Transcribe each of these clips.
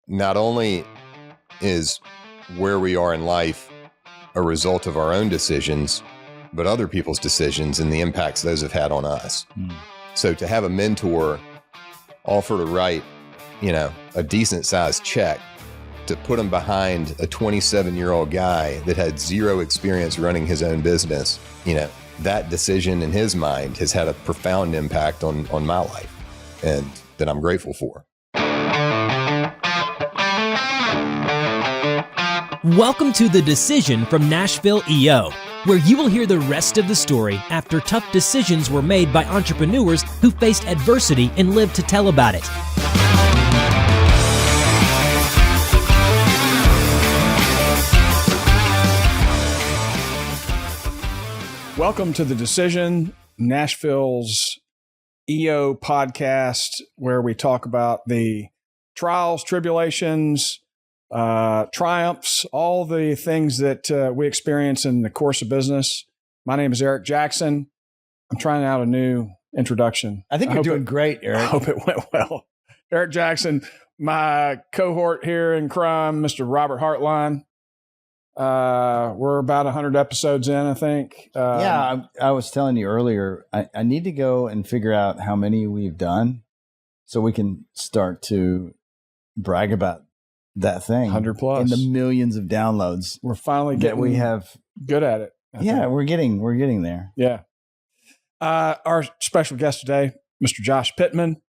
not only is where we are in life a result of our own decisions, but other people's decisions and the impacts those have had on us. So to have a mentor offer to write, a decent sized check to put him behind a 27-year-old guy that had zero experience running his own business, that decision in his mind has had a profound impact on my life, and that I'm grateful for. Welcome to The Decision from Nashville EO, where you will hear the rest of the story after tough decisions were made by entrepreneurs who faced adversity and lived to tell about it. Welcome to The Decision, Nashville's EO podcast, where we talk about the trials, tribulations, triumphs, all the things that we experience in the course of business. My name is Eric Jackson. I'm trying out a new introduction. I think you're doing great, Eric. I hope it went well. Eric Jackson, my cohort here in crime, Mr. Robert Hartline. We're about 100 episodes in, I think. I was telling you earlier, I need to go and figure out how many we've done so we can start to brag about that thing. 100 plus. And the millions of downloads. We're finally getting we have good at it. I think. We're getting there. Yeah. Our special guest today, Mr. Josh Pittman,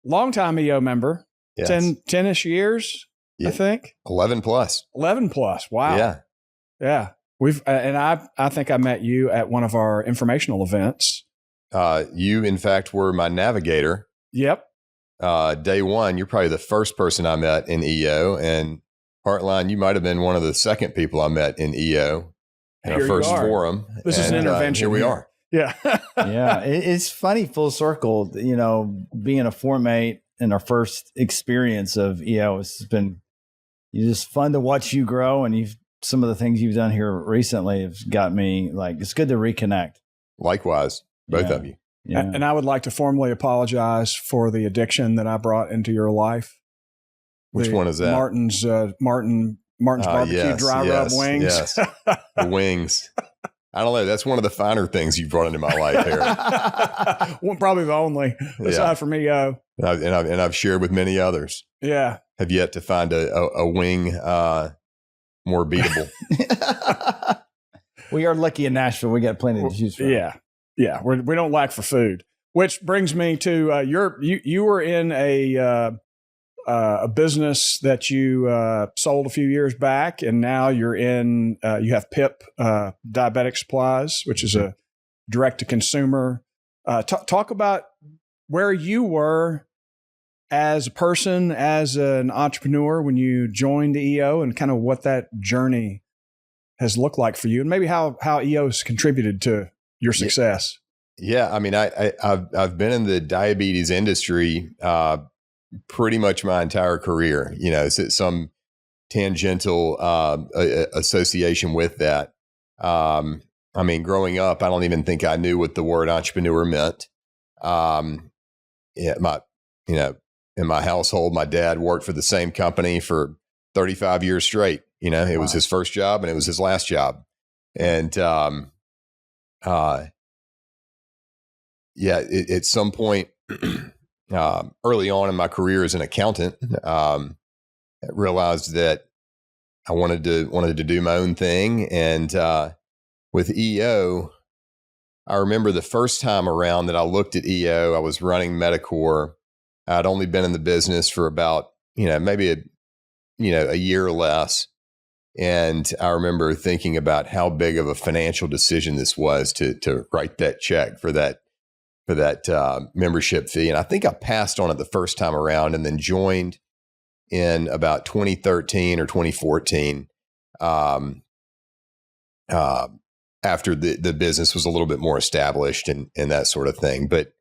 longtime EO member, Yes. 10-ish years, I think. 11 plus. 11 plus. Wow. Yeah. Yeah. I think I met you at one of our informational events. You, in fact, were my navigator. Yep. Day one, you're probably the first person I met in EO, and Heartline, you might have been one of the second people I met in EO in our first forum. This is an intervention. Here we are. Yeah. Yeah. It's funny, full circle, being a formate in our first experience of EO. It's been just fun to watch you grow, and some of the things you've done here recently have got me it's good to reconnect. Likewise, both of you. Yeah. And I would like to formally apologize for the addiction that I brought into your life. Which one is that? Martin's barbecue dry rub wings. Yes, the wings. I don't know. That's one of the finer things you brought into my life here. Well, probably the only, aside from EO. And I've shared with many others. Yeah. Have yet to find a wing more beatable. We are lucky in Nashville. We got plenty to choose from. Yeah. Yeah. We don't lack for food, which brings me to you were in a business that you sold a few years back, and now you're in you have PIP Diabetic Supplies, which is a direct to consumer. Talk about where you were as a person, as an entrepreneur when you joined EO, and kind of what that journey has looked like for you, and maybe how EO has contributed to your success. Yeah, I mean, I've been in the diabetes industry pretty much my entire career. It's some tangential association with that. I mean, growing up, I don't even think I knew what the word entrepreneur meant. In my household, my dad worked for the same company for 35 years straight. It was his first job and it was his last job. And at some point early on in my career as an accountant, I realized that I wanted to do my own thing. And with EO, I remember the first time around that I looked at EO, I was running Medicor. I'd only been in the business for about, maybe a year or less. And I remember thinking about how big of a financial decision this was to write that check for that membership fee. And I think I passed on it the first time around and then joined in about 2013 or 2014 after the business was a little bit more established and that sort of thing. But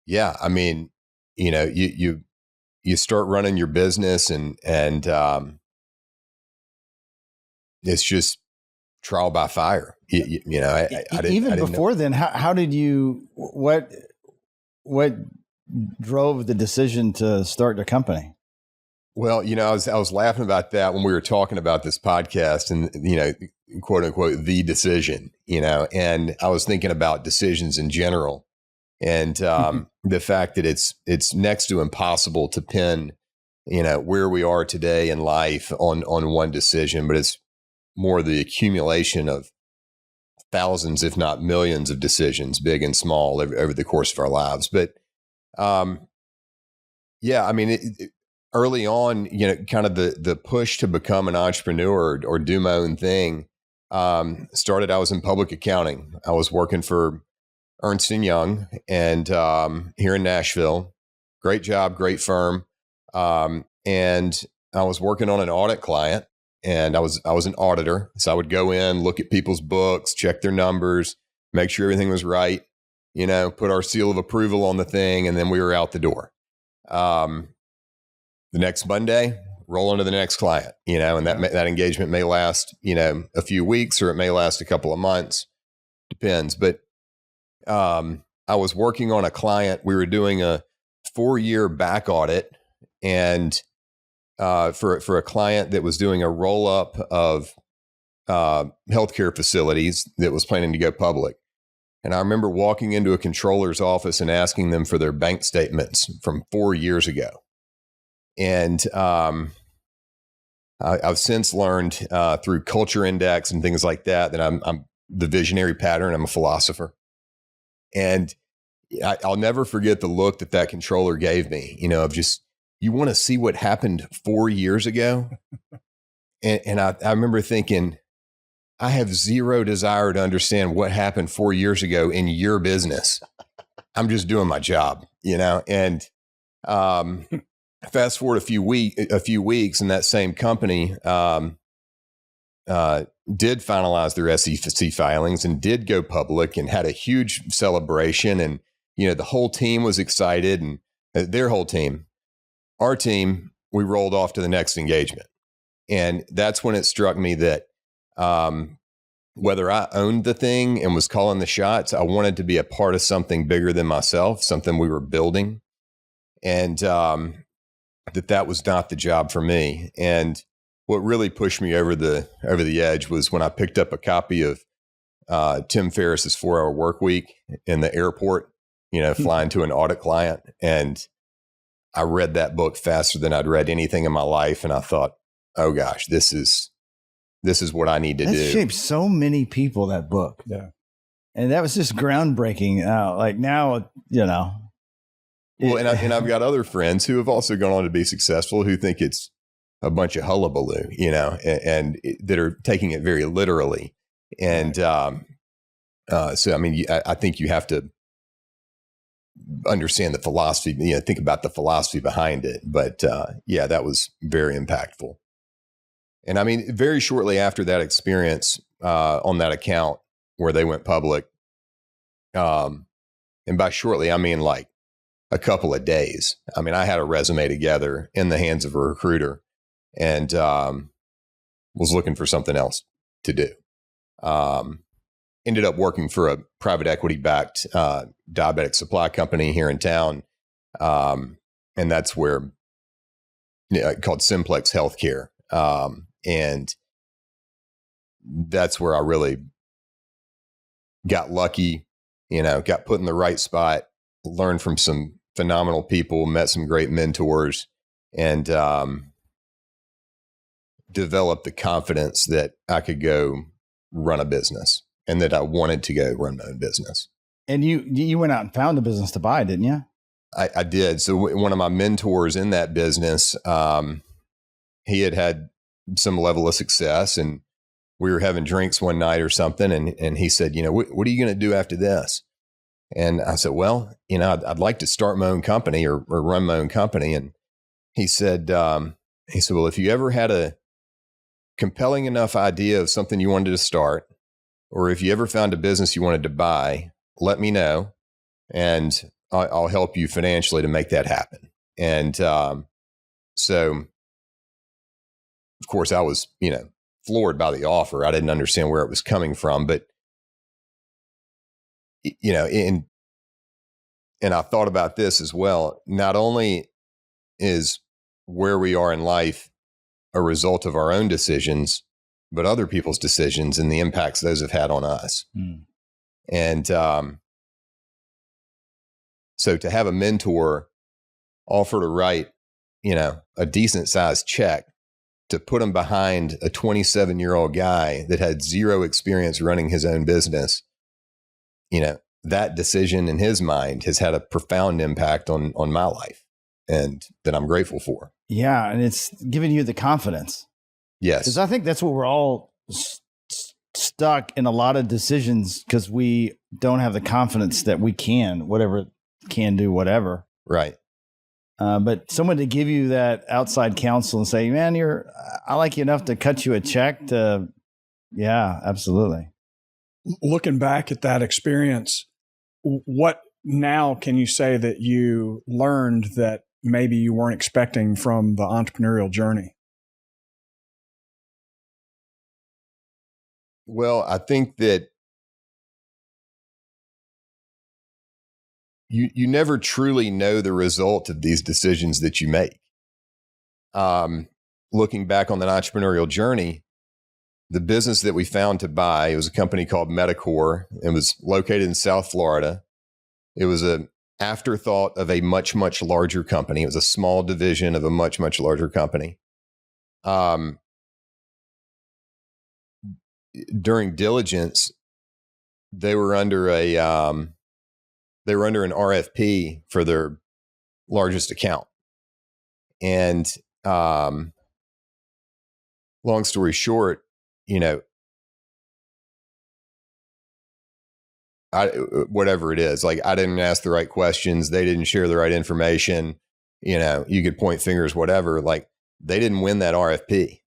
yeah, I mean, you start running your business and it's just trial by fire. I didn't before then, how did you, what drove the decision to start the company? Well, I was laughing about that when we were talking about this podcast and, quote unquote, the decision, and I was thinking about decisions in general and the fact that it's next to impossible to pin, where we are today in life on one decision, but it's more the accumulation of thousands, if not millions of decisions, big and small, over the course of our lives. But yeah, I mean, early on, kind of the push to become an entrepreneur or do my own thing started. I was in public accounting. I was working for Ernst & Young and here in Nashville. Great job, great firm. And I was working on an audit client, and I was an auditor. So I would go in, look at people's books, check their numbers, make sure everything was right, put our seal of approval on the thing, and then we were out the door. The next Monday, roll into the next client, and that engagement may last, a few weeks, or it may last a couple of months, depends. But I was working on a client. We were doing a 4-year back audit, and for a client that was doing a roll up of healthcare facilities that was planning to go public. And I remember walking into a controller's office and asking them for their bank statements from 4 years ago. And I've since learned through Culture Index and things like that I'm the visionary pattern. I'm a philosopher. And I'll never forget the look that controller gave me, of just, you want to see what happened 4 years ago? And I remember thinking, I have zero desire to understand what happened 4 years ago in your business. I'm just doing my job, and fast forward a few weeks, and that same company did finalize their SEC filings and did go public and had a huge celebration. And, the whole team was excited, and their whole team, our team, we rolled off to the next engagement. And that's when it struck me that whether I owned the thing and was calling the shots, I wanted to be a part of something bigger than myself, something we were building. And that was not the job for me. And what really pushed me over the edge was when I picked up a copy of Tim Ferriss's 4-Hour Workweek in the airport, flying to an audit client. And I read that book faster than I'd read anything in my life. And I thought, oh gosh, this is what I need to do. That shaped so many people, that book. Yeah. And that was just groundbreaking. Like now, Well, and I've got other friends who have also gone on to be successful who think it's a bunch of hullabaloo, and that are taking it very literally. And so, I mean, I think you have to understand the philosophy, think about the philosophy behind it. But yeah, that was very impactful. And I mean, very shortly after that experience on that account where they went public, and by shortly, I mean like a couple of days. I mean, I had a resume together in the hands of a recruiter and was looking for something else to do. Ended up working for a private equity-backed diabetic supply company here in town. And that's where, called Simplex Healthcare. And that's where I really got lucky, got put in the right spot, learned from some phenomenal people, met some great mentors, and developed the confidence that I could go run a business and that I wanted to go run my own business. And you went out and found a business to buy, didn't you? I did. So one of my mentors in that business, he had some level of success, and we were having drinks one night or something. And he said, what are you going to do after this? And I said, well, I'd like to start my own company or run my own company. And he said, well, if you ever had a compelling enough idea of something you wanted to start, or if you ever found a business you wanted to buy, let me know, and I'll help you financially to make that happen. And so, of course, I was, floored by the offer. I didn't understand where it was coming from, but in and I thought about this as well. Not only is where we are in life a result of our own decisions, but other people's decisions and the impacts those have had on us. And so to have a mentor offer to write, a decent sized check to put him behind a 27-year-old guy that had zero experience running his own business, that decision in his mind has had a profound impact on my life, and that I'm grateful for. Yeah. And it's giving you the confidence. Yes. Because I think that's what we're all stuck in, a lot of decisions, because we don't have the confidence that we can do whatever. Right. But someone to give you that outside counsel and say, man, I like you enough to cut you a check to, yeah, absolutely. Looking back at that experience, what now can you say that you learned that maybe you weren't expecting from the entrepreneurial journey? Well, I think that you never truly know the result of these decisions that you make. Looking back on that entrepreneurial journey, the business that we found to buy, it was a company called Medicor. It was located in South Florida. It was an afterthought of a much, much larger company. It was a small division of a much, much larger company. During diligence, they were under an RFP for their largest account. And long story short, whatever it is, like, I didn't ask the right questions. They didn't share the right information. You could point fingers, whatever. Like, they didn't win that RFP.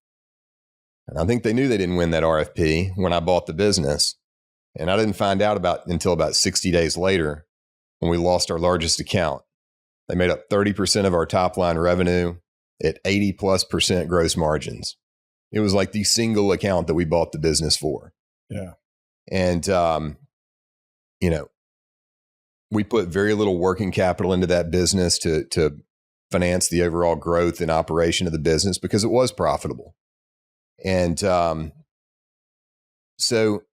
And I think they knew they didn't win that RFP when I bought the business. And I didn't find out until about 60 days later, when we lost our largest account. They made up 30% of our top line revenue at 80+% gross margins. It was like the single account that we bought the business for. Yeah. And, we put very little working capital into that business to finance the overall growth and operation of the business, because it was profitable. And so,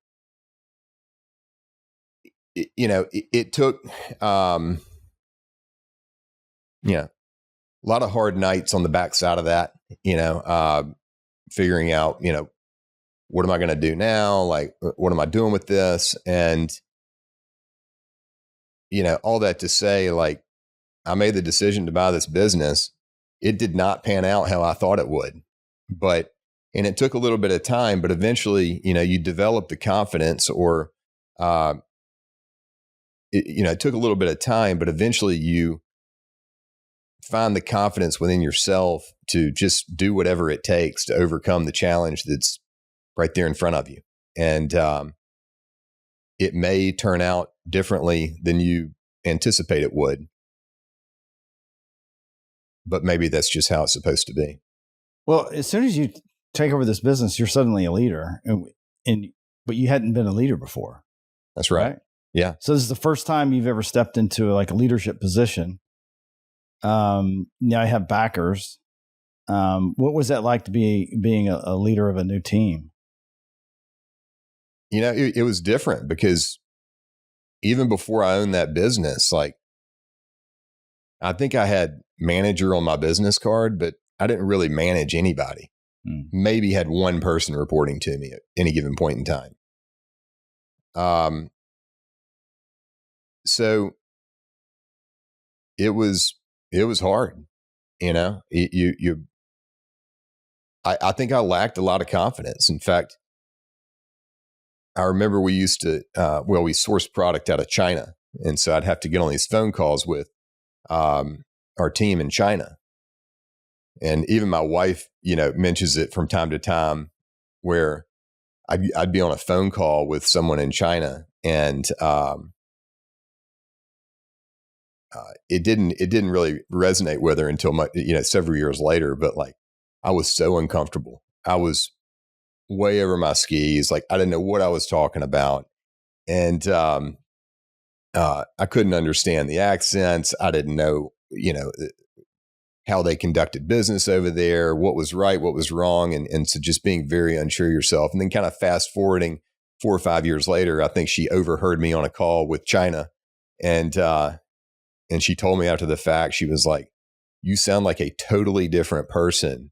it took, a lot of hard nights on the backside of that, figuring out, what am I going to do now? Like, what am I doing with this? And, all that to say, like, I made the decision to buy this business. It did not pan out how I thought it would, and it took a little bit of time, but eventually, you develop the confidence, or, it took a little bit of time, but eventually you find the confidence within yourself to just do whatever it takes to overcome the challenge that's right there in front of you. And it may turn out differently than you anticipate it would, but maybe that's just how it's supposed to be. Well, as soon as you take over this business, you're suddenly a leader, but you hadn't been a leader before. That's right. Yeah. So this is the first time you've ever stepped into like a leadership position. Now I have backers. What was that like to being a leader of a new team? It was different, because even before I owned that business, like, I think I had manager on my business card, but I didn't really manage anybody. Maybe had one person reporting to me at any given point in time. So it was hard, I think I lacked a lot of confidence. In fact, I remember we used to, we sourced product out of China. And so I'd have to get on these phone calls with our team in China. And even my wife, mentions it from time to time, where I'd be on a phone call with someone in China, and it didn't really resonate with her until several years later. But like, I was so uncomfortable. I was way over my skis. Like, I didn't know what I was talking about. And I couldn't understand the accents. I didn't know, how they conducted business over there, what was right, what was wrong. And so just being very unsure of yourself. And then kind of fast forwarding 4 or 5 years later, I think she overheard me on a call with China. And she told me after the fact, she was like, you sound like a totally different person,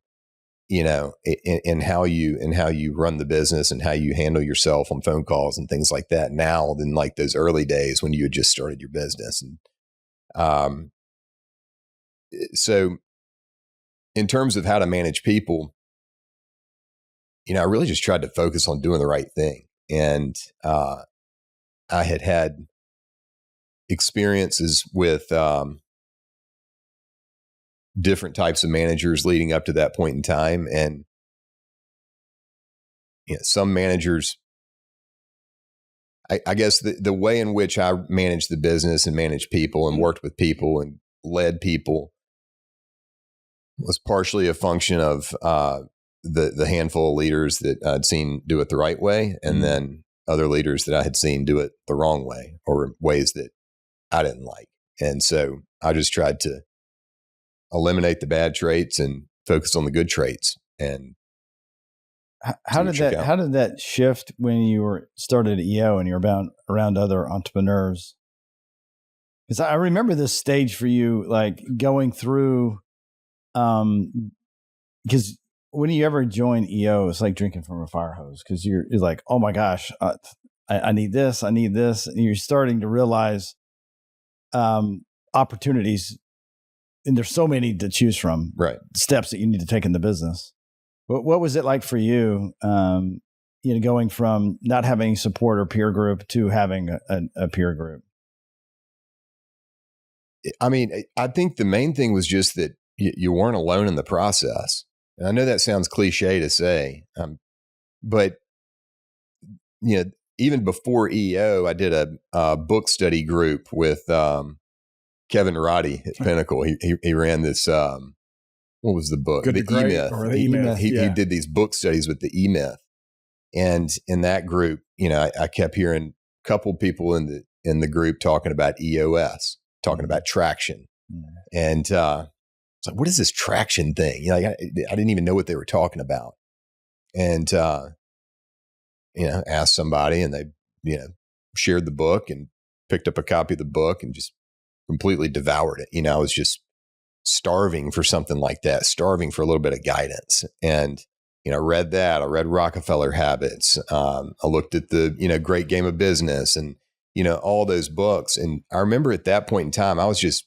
in how you run the business and how you handle yourself on phone calls and things like that now than like those early days when you had just started your business. And so in terms of how to manage people, I really just tried to focus on doing the right thing. And I had experiences with different types of managers leading up to that point in time. And some managers, I guess the way in which I managed the business and managed people and worked with people and led people was partially a function of the handful of leaders that I'd seen do it the right way, and then other leaders that I had seen do it the wrong way or ways that I didn't like. And so I just tried to eliminate the bad traits and focus on the good traits. And how did that shift when you started at EO and you're around other entrepreneurs? Because I remember this stage for you, like going through, because when you ever join EO, it's like drinking from a fire hose, because you're like, oh my gosh, I need this, and you're starting to realize opportunities, and there's so many to choose from, right? Steps that you need to take in the business. What was it like for you, going from not having support or peer group to having a peer group? I mean, I think the main thing was just that you weren't alone in the process. And I know that sounds cliche to say, but even before EO, I did a book study group with Kevin Roddy at Pinnacle. He ran this. What was the book? Good the E-Myth. Or the E-Myth. He did these book studies with the E-Myth, and in that group, I kept hearing a couple people in the group talking about EOS, talking about traction, and it's like, what is this traction thing? I didn't even know what they were talking about, and asked somebody, and they shared the book and picked up a copy of the book and just completely devoured it. I was just starving for something like that, starving for a little bit of guidance. And, read that. I read Rockefeller Habits. I looked at the, Great Game of Business and, all those books. And I remember at that point in time, I was just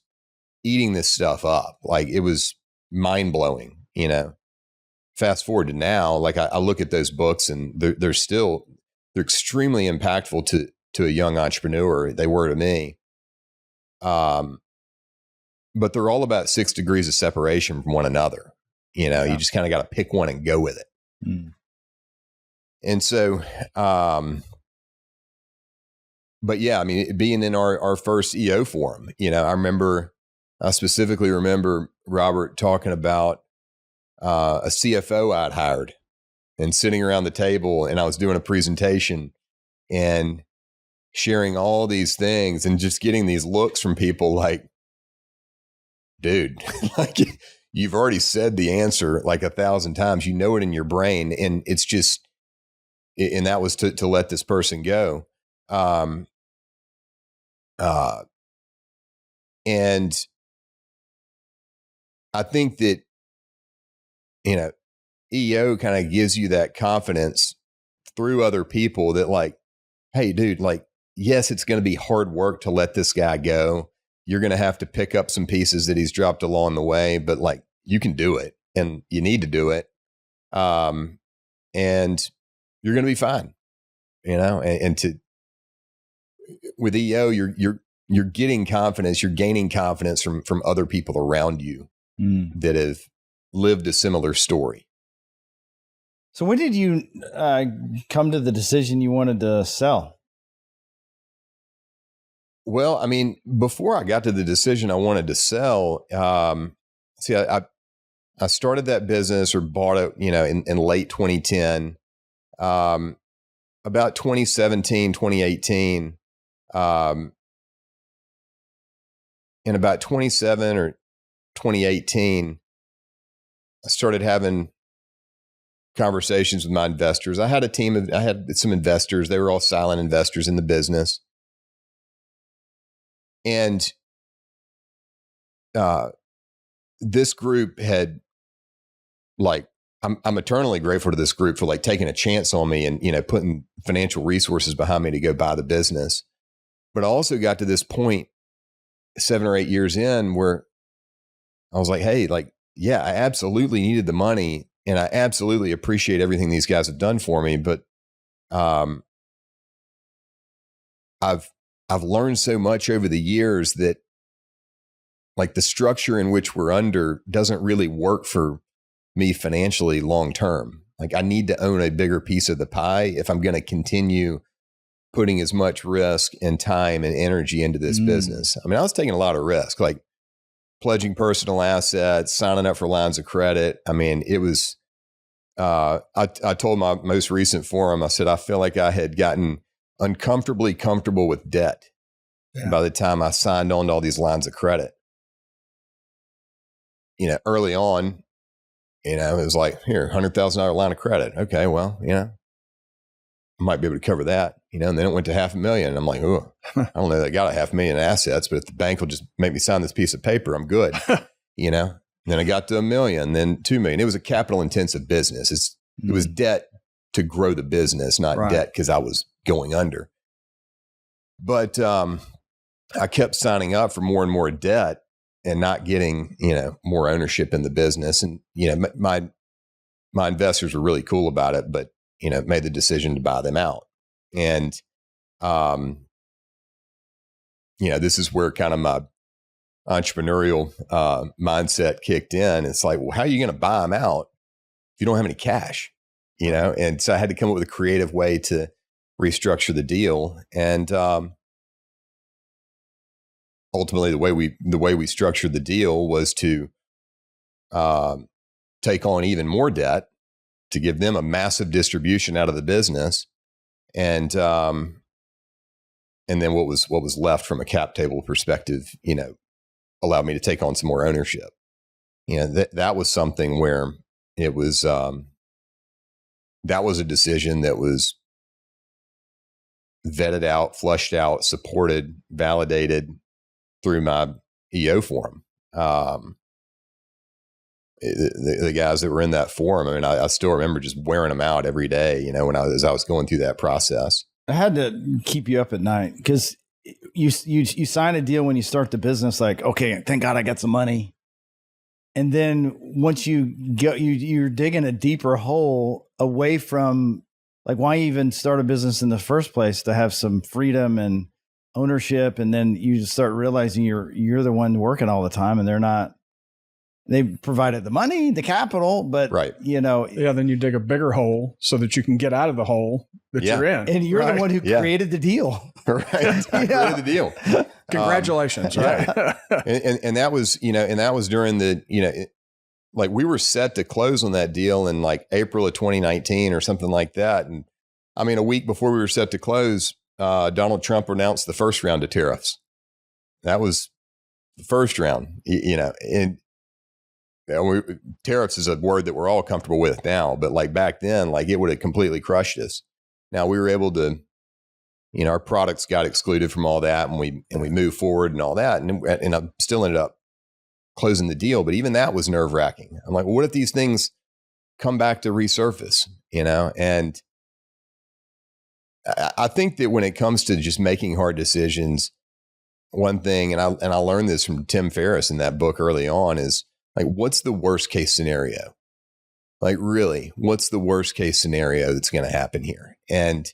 eating this stuff up. Like, it was mind blowing, Fast forward to now, like I look at those books and they're extremely impactful to a young entrepreneur. They were to me. But they're all about 6 degrees of separation from one another. You just kind of got to pick one and go with it. And so, but yeah, I mean, being in our first EO forum, I specifically remember Robert talking about a CFO I'd hired and sitting around the table, and I was doing a presentation and sharing all these things and just getting these looks from people like, dude, like you've already said the answer like 1,000 times, you know it in your brain. And it's just, and that was to let this person go. And I think that, EO kind of gives you that confidence through other people that like, hey dude, like, yes, it's going to be hard work to let this guy go. You're going to have to pick up some pieces that he's dropped along the way, but like you can do it and you need to do it. And you're going to be fine, with EO, you're getting confidence, you're gaining confidence from other people around you that have lived a similar story. So when did you come to the decision you wanted to sell? Well, I mean, before I got to the decision I wanted to sell, I started that business or bought it, in late 2010. About 2017, 2018, in about 27 or 2018, I started having conversations with my investors. I had some investors. They were all silent investors in the business. And this group had I'm eternally grateful to this group for taking a chance on me and, putting financial resources behind me to go buy the business. But I also got to this point 7 or 8 years in where I was like, hey, yeah, I absolutely needed the money and I absolutely appreciate everything these guys have done for me. But I've learned so much over the years that the structure in which we're under doesn't really work for me financially long term. I need to own a bigger piece of the pie if I'm going to continue putting as much risk and time and energy into this business. I mean, I was taking a lot of risk, pledging personal assets, signing up for lines of credit. I mean, it was, I told my most recent forum, I said, I feel like I had gotten uncomfortably comfortable with debt by the time I signed on to all these lines of credit. Early on, it was here, $100,000 line of credit. Okay, well, I might be able to cover that, and then it went to $500,000. And I'm like, oh, I don't know that I got $500,000 in assets, but if the bank will just make me sign this piece of paper, I'm good, And then I got to $1 million, then $2 million. It was a capital intensive business. It was debt to grow the business, not debt because I was going under. But I kept signing up for more and more debt and not getting, more ownership in the business. And, my investors were really cool about it, but, made the decision to buy them out. And, this is where kind of my entrepreneurial mindset kicked in. It's well, how are you going to buy them out if you don't have any cash? And so I had to come up with a creative way to restructure the deal. And ultimately, the way we structured the deal was to take on even more debt to give them a massive distribution out of the business, and then what was left from a cap table perspective, allowed me to take on some more ownership. That was something where it was that was a decision that was vetted out, flushed out, supported, validated through my EO forum. The guys that were in that forum, I mean, I still remember just wearing them out every day, as I was going through that process. I had to keep you up at night because you sign a deal when you start the business, okay, thank God I got some money. And then once you get, you're digging a deeper hole away from why even start a business in the first place, to have some freedom and ownership. And then you just start realizing you're the one working all the time and they're not. They provided the money, the capital, but right. Then you dig a bigger hole so that you can get out of the hole that you're in. And you're the one who created the deal. Right. I created the deal. Congratulations. Right. and that was, during the, we were set to close on that deal in April of 2019 or something like that. And I mean, a week before we were set to close, Donald Trump announced the first round of tariffs. That was the first round, and tariffs is a word that we're all comfortable with now, but back then, it would have completely crushed us. Now we were able to, our products got excluded from all that, and we moved forward and all that, and I still ended up closing the deal. But even that was nerve wracking. I'm like, well, what if these things come back to resurface? And I think that when it comes to just making hard decisions, one thing, and I learned this from Tim Ferriss in that book early on, is what's the worst case scenario? Really, what's the worst case scenario that's going to happen here? And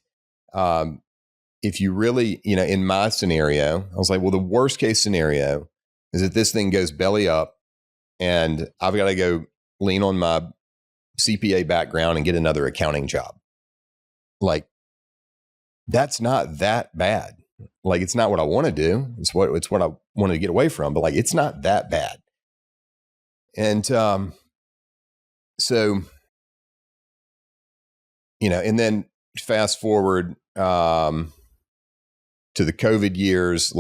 if you really, in my scenario, I was well, the worst case scenario is that this thing goes belly up and I've got to go lean on my CPA background and get another accounting job. That's not that bad. It's not what I want to do. It's what I wanted to get away from, but it's not that bad. And so, and then fast forward to the COVID years,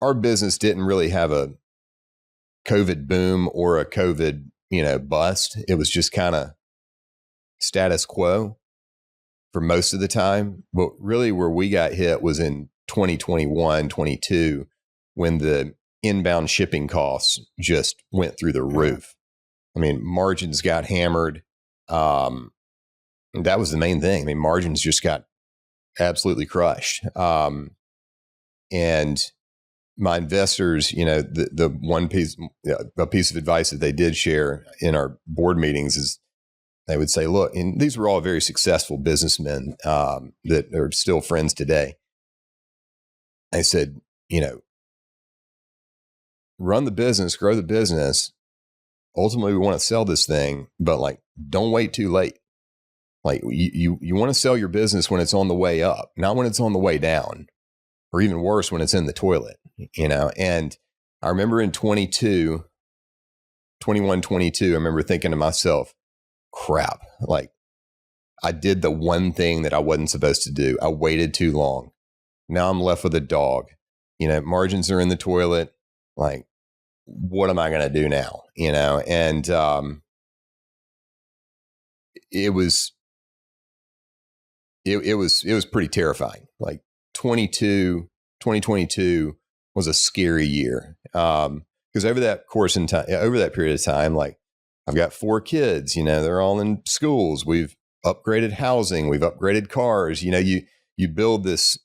our business didn't really have a COVID boom or a COVID, bust. It was just kind of status quo for most of the time. But really where we got hit was in 2021, 22, when the inbound shipping costs just went through the roof. I mean, margins got hammered. That was the main thing. I mean, margins just got absolutely crushed. And my investors, the one piece, a piece of advice that they did share in our board meetings is they would say, look, and these were all very successful businessmen that are still friends today. They said, run the business, grow the business. Ultimately, we want to sell this thing, but like, don't wait too late. Like you want to sell your business when it's on the way up, not when it's on the way down, or even worse, when it's in the toilet, And I remember in 21, 22, I remember thinking to myself, crap, like I did the one thing that I wasn't supposed to do. I waited too long. Now I'm left with a dog. Margins are in the toilet. Like, what am I going to do now? And it was pretty terrifying. Like 2022 was a scary year. Because over that period of time, like I've got 4 kids, they're all in schools. We've upgraded housing. We've upgraded cars. You build this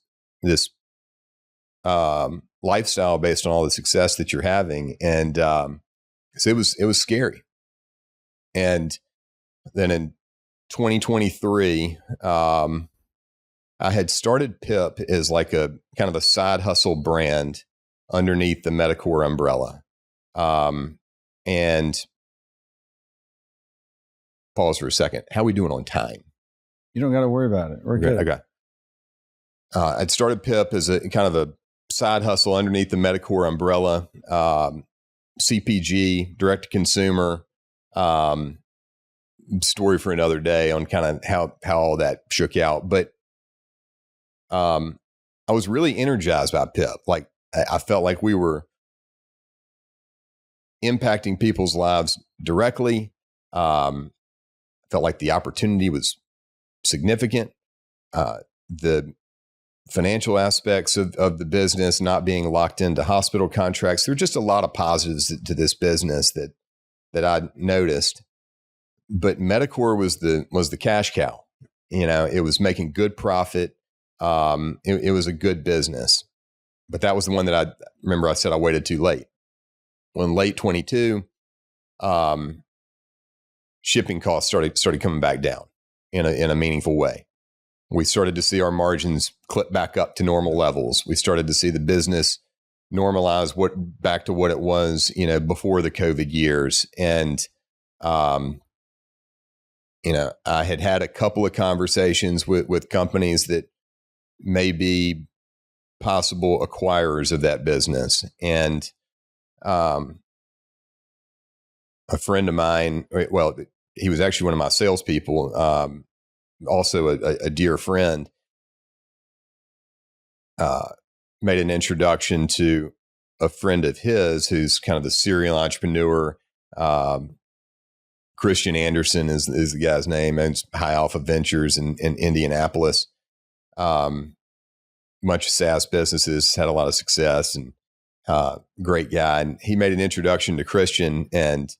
lifestyle based on all the success that you're having. And so it was scary. And then in 2023, I had started PIP as like a kind of a side hustle brand underneath the Medicor umbrella. And pause for a second. How are we doing on time? You don't got to worry about it. We're good. Okay. I'd started PIP as a kind of a side hustle underneath the Medicor umbrella, CPG, direct to consumer, story for another day on kind of how all that shook out. But I was really energized by PIP. Like I felt like we were impacting people's lives directly. Felt like the opportunity was significant. The financial aspects of the business, not being locked into hospital contracts. There were just a lot of positives to this business that I noticed. But Medicor was the cash cow. It was making good profit. It was a good business. But that was the one that I remember I said I waited too late. When late 22, shipping costs started coming back down in a meaningful way. We started to see our margins clip back up to normal levels. We started to see the business normalize back to what it was, before the COVID years. And, I had a couple of conversations with companies that may be possible acquirers of that business. And, a friend of mine, well, he was actually one of my salespeople, also a dear friend, made an introduction to a friend of his who's kind of the serial entrepreneur. Christian Anderson is the guy's name, and High Alpha Ventures in Indianapolis. Much SaaS businesses, had a lot of success, and great guy. And he made an introduction to Christian and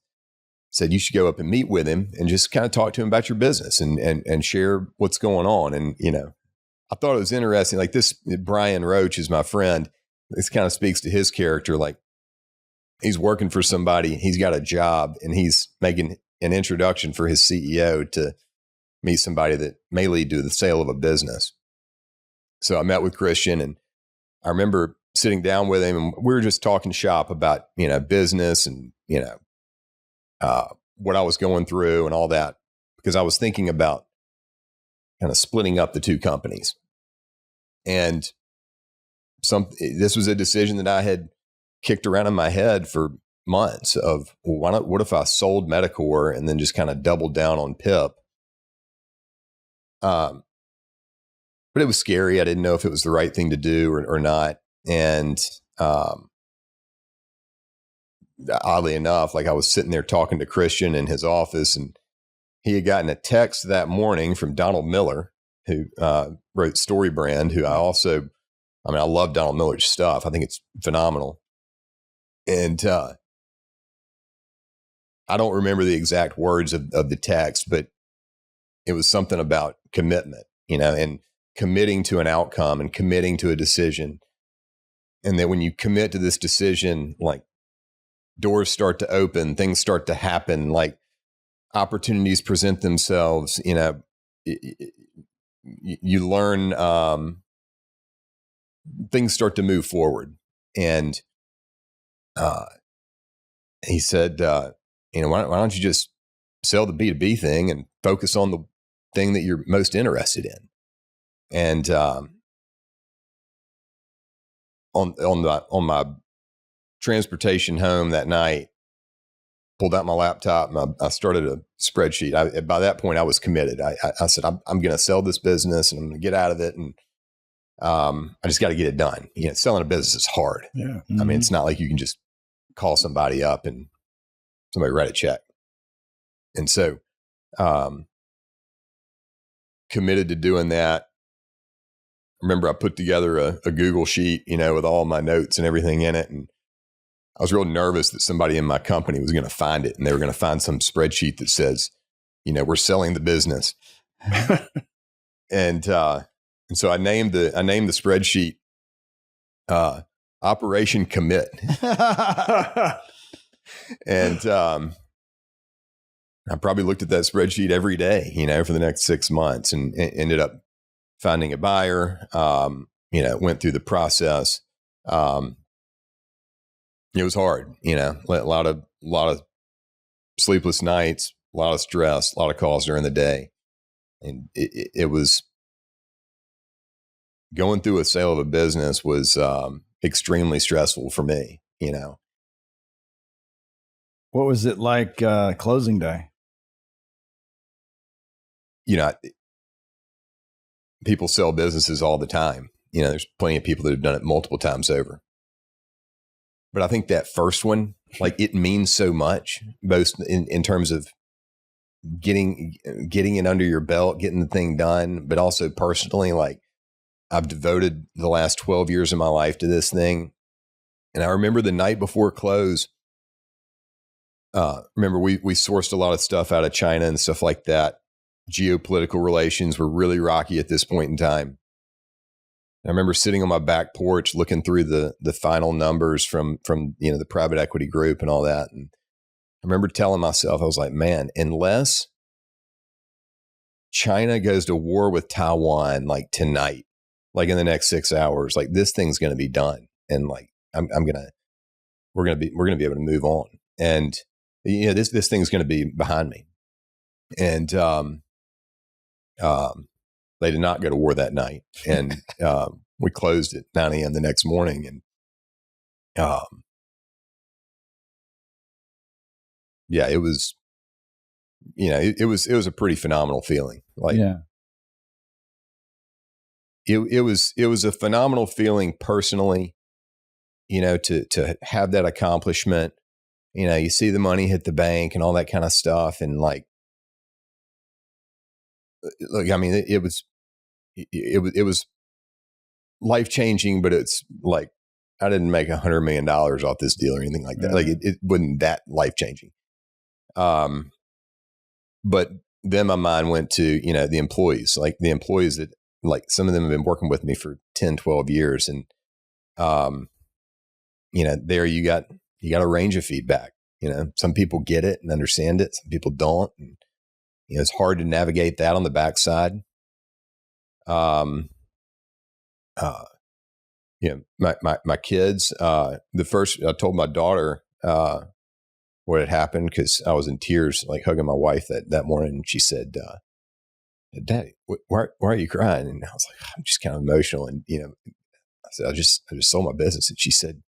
said, you should go up and meet with him and just kind of talk to him about your business and share what's going on. And, I thought it was interesting. Like this, Brian Roach is my friend. This kind of speaks to his character. Like he's working for somebody, he's got a job, and he's making an introduction for his CEO to meet somebody that may lead to the sale of a business. So I met with Christian, and I remember sitting down with him, and we were just talking shop about, business and, what I was going through and all that, because I was thinking about kind of splitting up the two companies. And this was a decision that I had kicked around in my head for months of, well, what if I sold Medicor and then just kind of doubled down on PIP? But it was scary. I didn't know if it was the right thing to do or not. And oddly enough, like I was sitting there talking to Christian in his office, and he had gotten a text that morning from Donald Miller, who wrote Story Brand, who I love Donald Miller's stuff. I think it's phenomenal. And I don't remember the exact words of the text, but it was something about commitment, and committing to an outcome and committing to a decision. And that when you commit to this decision, like doors start to open, things start to happen, like opportunities present themselves, you learn, things start to move forward. And he said, why don't you just sell the B2B thing and focus on the thing that you're most interested in? And on my transportation home that night, pulled out my laptop and I started a spreadsheet. By that point, I was committed. I said, I'm going to sell this business and I'm going to get out of it. And I just got to get it done. Selling a business is hard. Yeah. Mm-hmm. I mean, it's not like you can just call somebody up and somebody write a check. And so, committed to doing that. Remember, I put together a Google sheet, with all my notes and everything in it. And I was real nervous that somebody in my company was going to find it and they were going to find some spreadsheet that says, we're selling the business. And so I named the spreadsheet, Operation Commit. And, I probably looked at that spreadsheet every day, for the next 6 months, and ended up finding a buyer, went through the process. It was hard, a lot of sleepless nights, a lot of stress, a lot of calls during the day. And it was going through a sale of a business was extremely stressful for me, What was it like closing day? People sell businesses all the time. There's plenty of people that have done it multiple times over. But I think that first one, like, it means so much, both in terms of getting it under your belt, getting the thing done, but also personally, like, I've devoted the last 12 years of my life to this thing. And I remember the night before close, remember we sourced a lot of stuff out of China and stuff like that. Geopolitical relations were really rocky at this point in time. I remember sitting on my back porch looking through the final numbers from the private equity group and all that. And I remember telling myself, I was like, man, unless China goes to war with Taiwan like tonight, like in the next 6 hours, like this thing's going to be done. And like, we're going to be able to move on. And this thing's going to be behind me. And they did not go to war that night. And we closed at 9 a.m. the next morning. And it was, it was a pretty phenomenal feeling. Like, it was a phenomenal feeling personally, to have that accomplishment. You see the money hit the bank and all that kind of stuff. And like, look, I mean, it was life-changing, but it's like, I didn't make $100 million off this deal or anything like that. Yeah. Like it wasn't that life-changing. But then my mind went to, the employees that, like, some of them have been working with me for 10, 12 years. And, there you got a range of feedback. Some people get it and understand it. Some people don't. And, it's hard to navigate that on the backside. My kids, I told my daughter, what had happened, because I was in tears, like hugging my wife that morning. And she said, Daddy, why are you crying? And I was like, I'm just kind of emotional. And, I said, I just sold my business. And she said,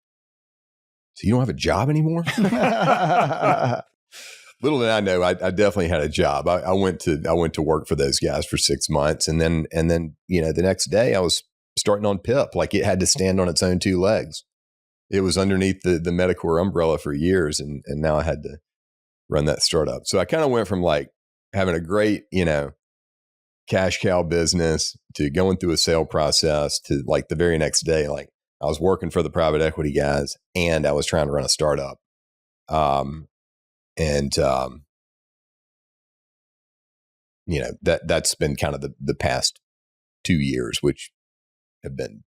so you don't have a job anymore? Little did I know, I definitely had a job. I went to work for those guys for 6 months. And then, the next day I was starting on PIP, like it had to stand on its own two legs. it was underneath the Medicare umbrella for years. And now I had to run that startup. So I kind of went from like having a great, cash cow business to going through a sale process to like the very next day, like I was working for the private equity guys and I was trying to run a startup. That's been kind of the past 2 years, which have been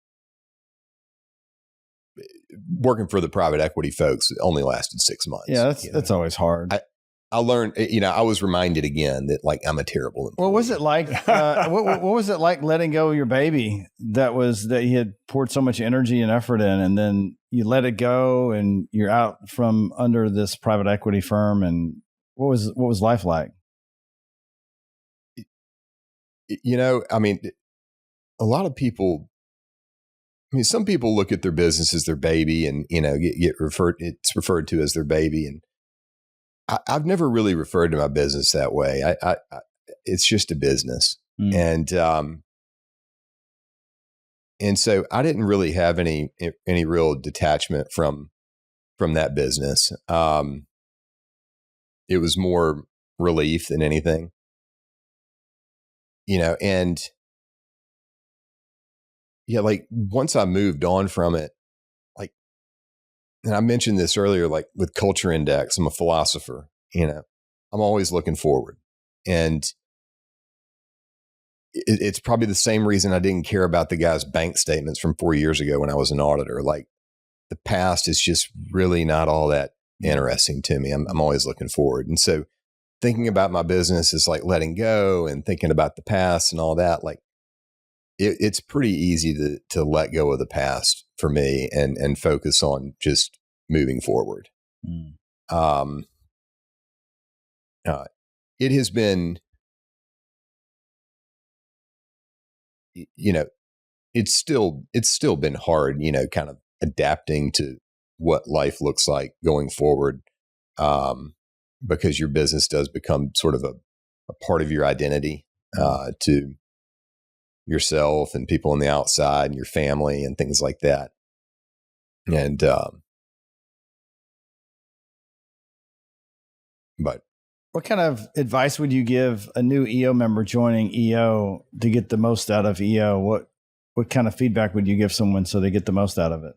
working for the private equity folks only lasted 6 months. Yeah, that's always hard. I learned, I was reminded again that like I'm a terrible employee. What was it like? What was it like letting go of your baby that you had poured so much energy and effort in, and then you let it go and you're out from under this private equity firm? And what was life like? A lot of people, some people look at their business as their baby and, it's referred to as their baby. And I've never really referred to my business that way. It's just a business. And so I didn't really have any real detachment from that business. It was more relief than anything, and yeah, like once I moved on from it, like, and I mentioned this earlier, like with Culture Index, I'm a philosopher, I'm always looking forward. And it's probably the same reason I didn't care about the guy's bank statements from 4 years ago when I was an auditor. Like the past is just really not all that interesting to me. I'm always looking forward. And so thinking about my business is like letting go and thinking about the past and all that. Like it's pretty easy to let go of the past for me and focus on just moving forward. It has been, it's still been hard, kind of adapting to what life looks like going forward. Because your business does become sort of a part of your identity, to yourself and people on the outside and your family and things like that. And, but what kind of advice would you give a new EO member joining EO to get the most out of EO? What kind of feedback would you give someone so they get the most out of it?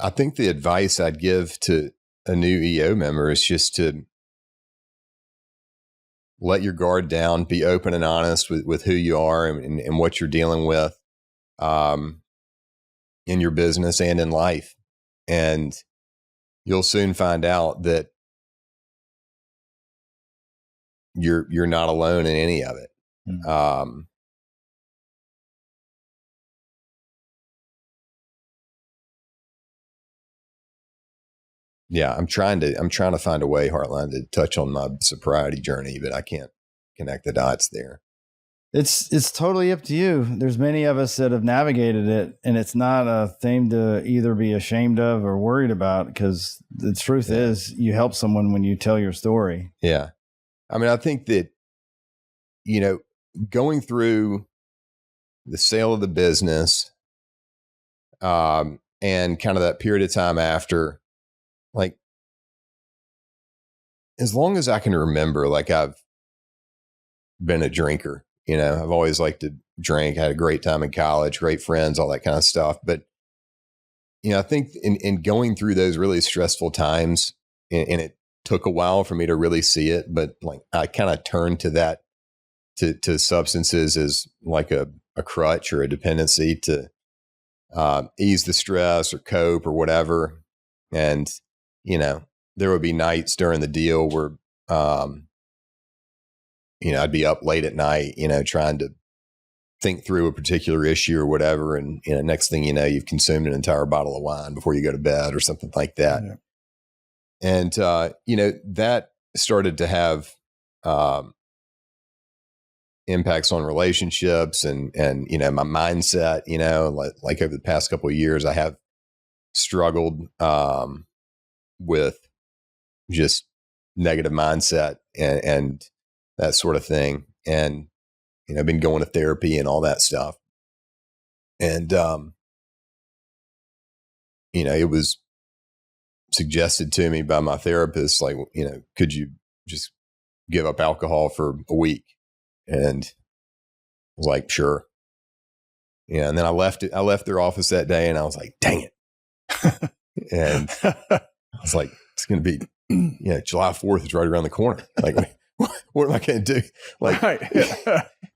I think the advice I'd give to a new EO member is just to let your guard down, be open and honest with who you are and what you're dealing with, in your business and in life. And you'll soon find out that you're not alone in any of it. Yeah, I'm trying to find a way, Heartline, to touch on my sobriety journey, but I can't connect the dots there. It's totally up to you. There's many of us that have navigated it, and it's not a thing to either be ashamed of or worried about, because the truth is you help someone when you tell your story. Yeah. I think that, going through the sale of the business, and kind of that period of time after, like, as long as I can remember, like I've been a drinker, I've always liked to drink. I had a great time in college, great friends, all that kind of stuff. But, I think in going through those really stressful times, and it took a while for me to really see it, but like I kind of turned to that, to substances as like a crutch or a dependency to ease the stress or cope or whatever. And, there would be nights during the deal where, I'd be up late at night, trying to think through a particular issue or whatever. And, next thing you know, you've consumed an entire bottle of wine before you go to bed or something like that. Yeah. And, that started to have impacts on relationships and my mindset, like over the past couple of years, I have struggled with just negative mindset and that sort of thing. And, been going to therapy and all that stuff. And, it was suggested to me by my therapist, like, could you just give up alcohol for a week? And I was like, sure. Yeah. And then I left their office that day and I was like, dang it. And I was like, it's going to be, July 4th is right around the corner. Like, what am I going to do? Like, right.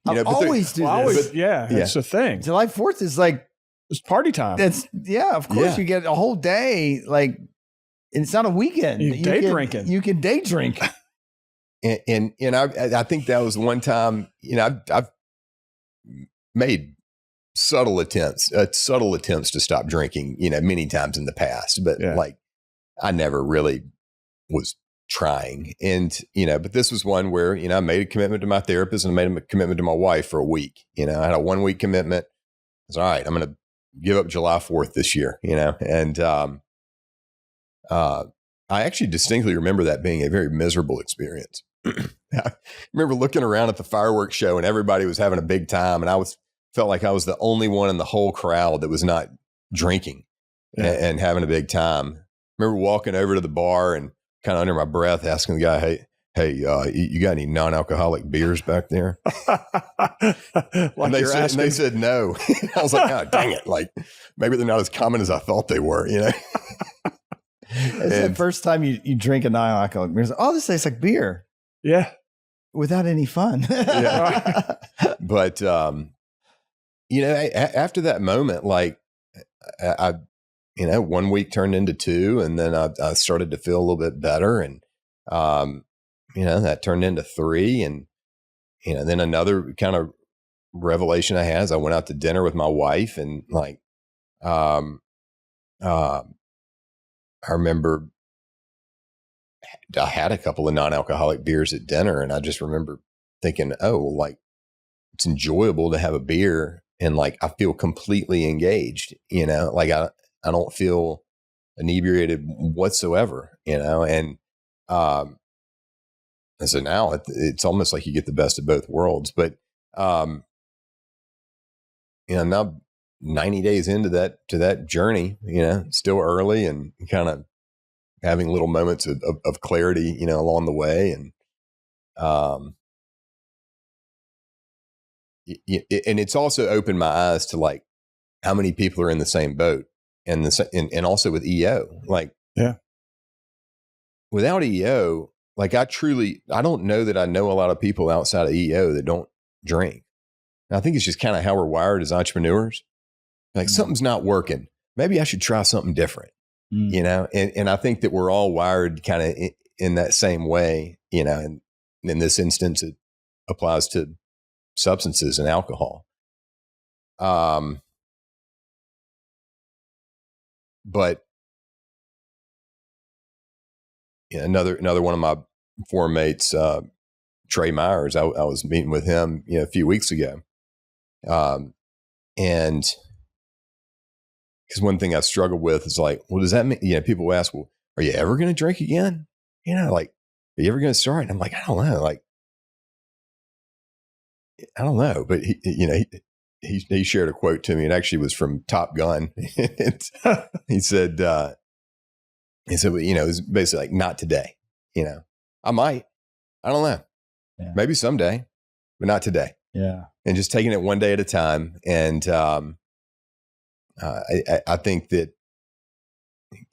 I always do this. It's a thing. July 4th is like, it's party time. Of course you get a whole day. Like, it's not a weekend. You day drinking. You can day drink. And I think that was one time, I've made subtle attempts to stop drinking, many times in the past, but like I never really was trying. And, but this was one where, I made a commitment to my therapist and I made a commitment to my wife for a week. I had a 1 week commitment. I was all right, I'm going to give up July 4th this year, and I actually distinctly remember that being a very miserable experience. I remember looking around at the fireworks show and everybody was having a big time. And felt like I was the only one in the whole crowd that was not drinking and having a big time. I remember walking over to the bar and kind of under my breath asking the guy, hey, you got any non-alcoholic beers back there? Like they said no. I was like, oh, dang it. Like, maybe they're not as common as I thought they were, It's the first time you drink a non-alcoholic beer. Oh, this tastes like beer. Yeah. Without any fun. Yeah. But, after that moment, like I 1 week turned into 2, and then I started to feel a little bit better. And, that turned into 3. And, then another kind of revelation I had is I went out to dinner with my wife and like, I remember I had a couple of non-alcoholic beers at dinner, and I just remember thinking, oh, well, like it's enjoyable to have a beer, and like I feel completely engaged, like I don't feel inebriated whatsoever, and so now it's almost like you get the best of both worlds. But now 90 days into that journey, still early and kind of having little moments of clarity, along the way. And, and it's also opened my eyes to like how many people are in the same boat and also with EO, like, without EO, like I don't know that I know a lot of people outside of EO that don't drink. And I think it's just kind of how we're wired as entrepreneurs. Like something's not working. Maybe I should try something different, and I think that we're all wired kind of in that same way, and in this instance, it applies to substances and alcohol. But another one of my former mates, Trey Myers, I was meeting with him, a few weeks ago. And because one thing I struggled with is like, well, does that mean, people ask, well, are you ever going to drink again? Like, are you ever going to start? And I'm like, I don't know. Like, I don't know. But he shared a quote to me. It actually was from Top Gun. He said, well, it was basically like, not today. I might, I don't know. Yeah. Maybe someday, but not today. Yeah. And just taking it one day at a time. And, I think that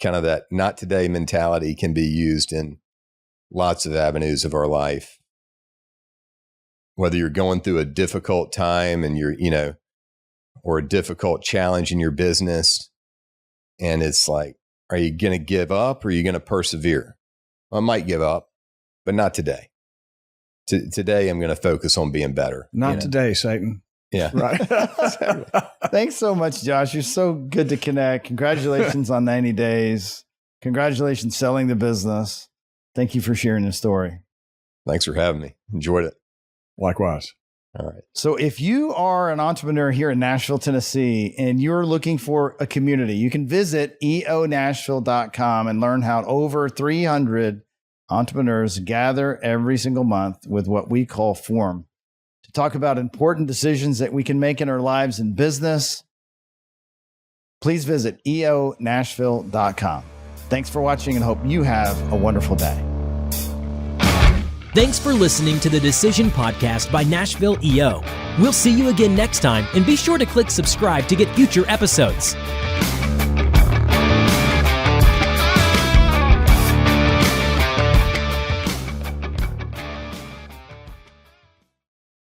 kind of that not today mentality can be used in lots of avenues of our life. Whether you're going through a difficult time and you're, or a difficult challenge in your business. And it's like, are you going to give up or are you going to persevere? Well, I might give up, but not today. Today, I'm going to focus on being better. Not today, Satan. Yeah. Right. Thanks so much, Josh. You're so good to connect. Congratulations on 90 days. Congratulations selling the business. Thank you for sharing the story. Thanks for having me. Enjoyed it. Likewise. All right. So if you are an entrepreneur here in Nashville, Tennessee, and you're looking for a community, you can visit eonashville.com and learn how over 300 entrepreneurs gather every single month with what we call Forum, to talk about important decisions that we can make in our lives and business, please visit eonashville.com. Thanks for watching and hope you have a wonderful day. Thanks for listening to the Decision Podcast by Nashville EO. We'll see you again next time, and be sure to click subscribe to get future episodes.